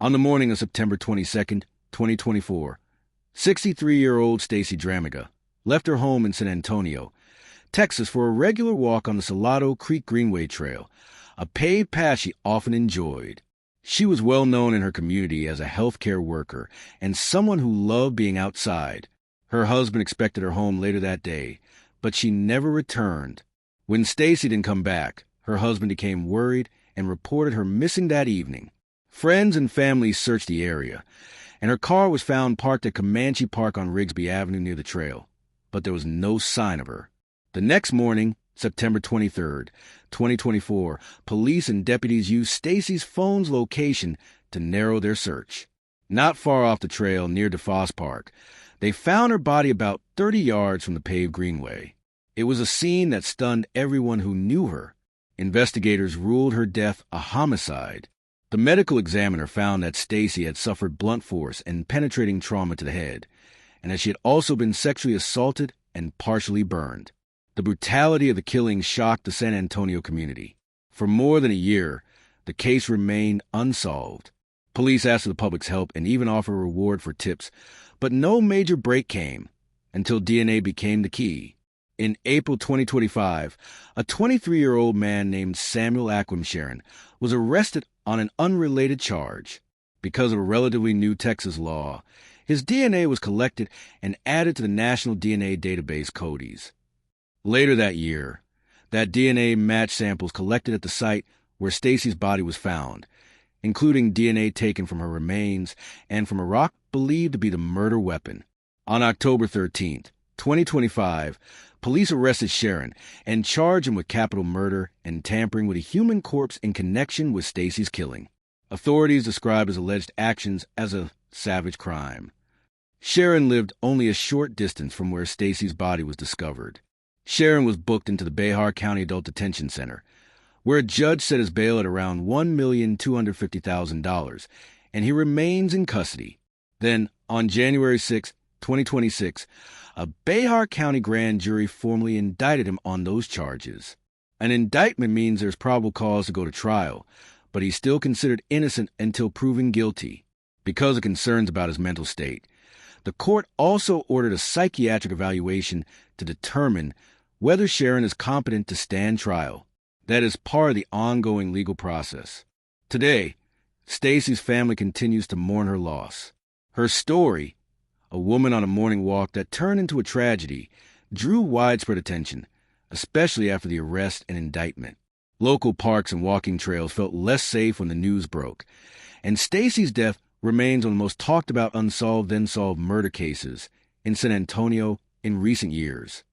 On the morning of September 22nd, 2024, 63-year-old Stacey Dramiga left her home in San Antonio, Texas for a regular walk on the Salado Creek Greenway Trail, a paved path she often enjoyed. She was well known in her community as a healthcare worker and someone who loved being outside. Her husband expected her home later that day, but she never returned. When Stacey didn't come back, her husband became worried and reported her missing that evening. Friends and family searched the area, and her car was found parked at Comanche Park on Rigsby Avenue near the trail, but there was no sign of her. The next morning, September 23rd, 2024, police and deputies used Stacey's phone's location to narrow their search. Not far off the trail near DeFoss Park, they found her body about 30 yards from the paved greenway. It was a scene that stunned everyone who knew her. Investigators ruled her death a homicide. The medical examiner found that Stacey had suffered blunt force and penetrating trauma to the head, and that she had also been sexually assaulted and partially burned. The brutality of the killing shocked the San Antonio community. For more than a year, the case remained unsolved. Police asked for the public's help and even offered a reward for tips, but no major break came until DNA became the key. In April 2025, a 23-year-old man named Samuel Sharon was arrested on an unrelated charge. Because of a relatively new Texas law, his DNA was collected and added to the National DNA Database CODIS. Later that year, that DNA matched samples collected at the site where Stacey's body was found, including DNA taken from her remains and from a rock believed to be the murder weapon. On October 13th, 2025, police arrested Sharon and charged him with capital murder and tampering with a human corpse in connection with Stacey's killing. Authorities described his alleged actions as a savage crime. Sharon lived only a short distance from where Stacey's body was discovered. Sharon was booked into the Behar County Adult Detention Center, where a judge set his bail at around $1,250,000, and he remains in custody. Then, on January 6, 2026, a Behar County grand jury formally indicted him on those charges. An indictment means there's probable cause to go to trial, but he's still considered innocent until proven guilty. Because of concerns about his mental state, the court also ordered a psychiatric evaluation to determine whether Sharon is competent to stand trial. That is part of the ongoing legal process. Today, Stacey's family continues to mourn her loss. Her story, a woman on a morning walk that turned into a tragedy, drew widespread attention, especially after the arrest and indictment. Local parks and walking trails felt less safe when the news broke, and Stacey's death remains one of the most talked about unsolved then solved murder cases in San Antonio in recent years.